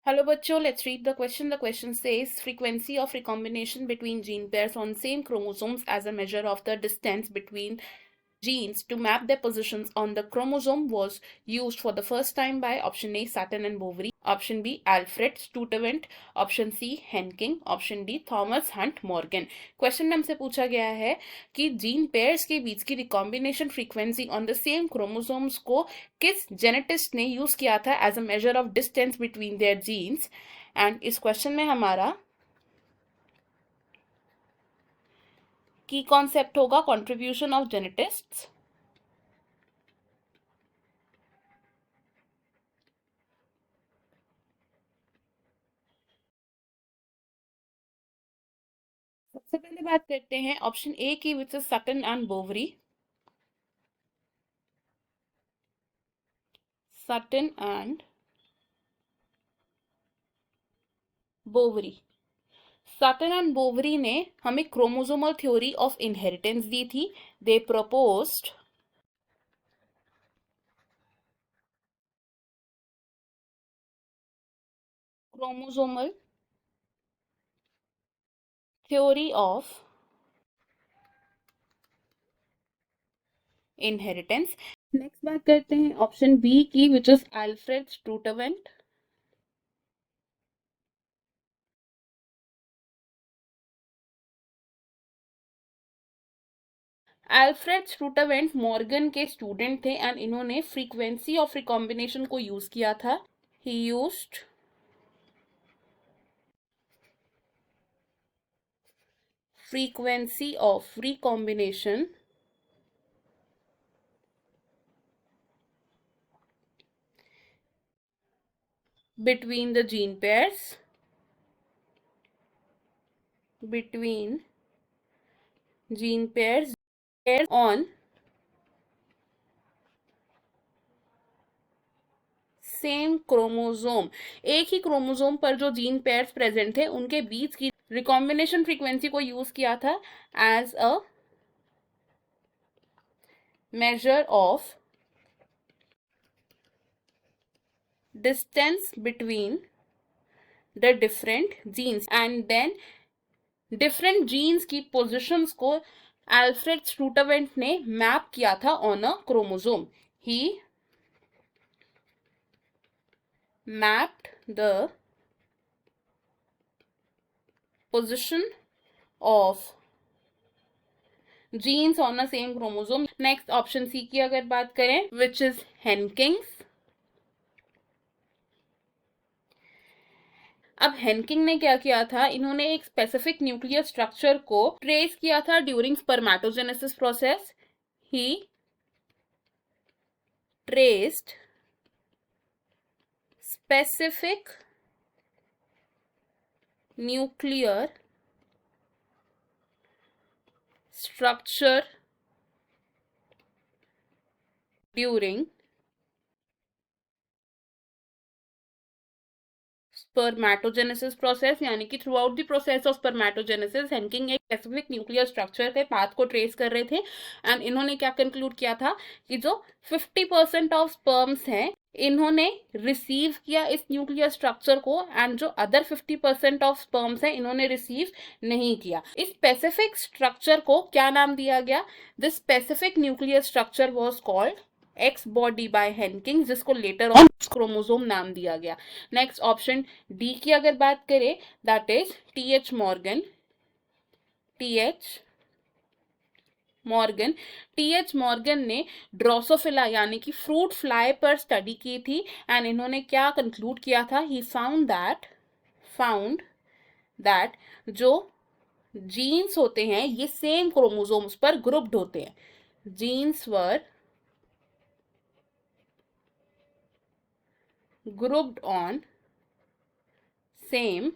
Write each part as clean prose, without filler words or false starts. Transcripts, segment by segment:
Hello bachcho, let's read the question. The question says frequency of recombination between gene pairs on same chromosomes as a measure of the distance between genes to map their positions on the chromosome was used for the first time by option A Sutton and Boveri, option B Alfred Sturtevant, option C Henking, option D Thomas Hunt Morgan. Question में हमसे पूछा गया है कि gene pairs के बीच की recombination frequency on the same chromosomes को किस जेनेटिस्ट ने यूज किया था as a measure of distance between their genes. And इस क्वेश्चन में हमारा की कॉन्सेप्ट होगा कंट्रीब्यूशन ऑफ जेनेटिस्ट्स। सबसे पहले बात करते हैं ऑप्शन ए की which is Sutton and Boveri. Sutton and Boveri. Sutton and Boveri ने हमें क्रोमोसोमल थ्योरी ऑफ इनहेरिटेंस दी थी। They proposed chromosomal theory of inheritance. Next बात करते हैं ऑप्शन बी की which is Alfred Sturtevant. Alfred Sturtevant Morgan के student थे एंड इन्होंने फ्रीक्वेंसी ऑफ रिकॉम्बिनेशन को यूज किया था। He used frequency of recombination between the gene pairs on same chromosome. एक ही क्रोमोसोम पर जो जीन पेयर्स प्रेजेंट थे उनके बीच की रिकॉम्बिनेशन फ्रीक्वेंसी को यूज किया था as a measure of distance between the different genes and then different genes की positions को अल्फ्रेड स्टूटवेंट ने मैप किया था on a chromosome. He mapped the position of genes on the same chromosome। Next option C की अगर बात करें which is हेनकिंग्स। अब हेनकिंग ने क्या किया था, इन्होंने एक स्पेसिफिक न्यूक्लियर स्ट्रक्चर को ट्रेस किया था during spermatogenesis process. He traced specific nuclear structure during spermatogenesis process, यानी कि throughout the process of spermatogenesis Henking एक स्पेसिफिक न्यूक्लियर स्ट्रक्चर के पाथ को ट्रेस कर रहे थे एंड इन्होंने क्या कंक्लूड किया था कि जो 50% ऑफ स्पर्म्स हैं इन्होंने रिसीव किया इस न्यूक्लियर स्ट्रक्चर को एंड जो अदर 50% ऑफ स्पर्म्स हैं इन्होंने रिसीव नहीं किया। इस स्पेसिफिक स्ट्रक्चर को क्या नाम दिया गया? This specific nuclear structure was called X body by Henking, जिसको लेटर ऑन क्रोमोसोम नाम दिया गया। नेक्स्ट ऑप्शन डी की अगर बात करें that is TH Morgan. TH Morgan ने ड्रोसोफिला यानी कि फ्रूट फ्लाई पर स्टडी की थी एंड इन्होंने क्या कंक्लूड किया था? ही फाउंड दैट जो जीन्स होते हैं ये सेम क्रोमोसोम्स पर ग्रुप्ड होते हैं। Genes were grouped on same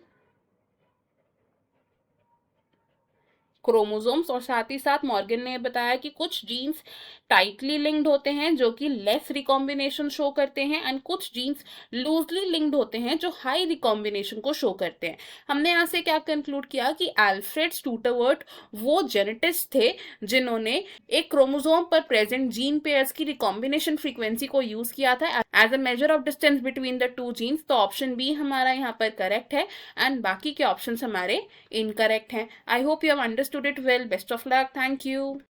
chromosomes. और साथ ही साथ मॉर्गन ने बताया कि कुछ जीन्स टाइटली लिंक्ड होते हैं जो कि लेस रिकॉम्बिनेशन शो करते हैं, एंड कुछ जीन्स लूजली लिंक्ड होते हैं जो हाई रिकॉम्बिनेशन को शो करते हैं। हमने यहाँ से क्या कंक्लूड किया कि अल्फ्रेड स्टूटवर्ट वो जेनेटिस्ट थे जिन्होंने एक क्रोमोसोम पर प्रेजेंट जीन पेयर्स की रिकॉम्बिनेशन फ्रीक्वेंसी को यूज किया था as a measure of distance between the two genes. तो ऑप्शन बी हमारा यहाँ पर करेक्ट है, एंड बाकी के ऑप्शंस हमारे इनकरेक्ट हैं। I hope you have understood it well. Best of luck. Thank you.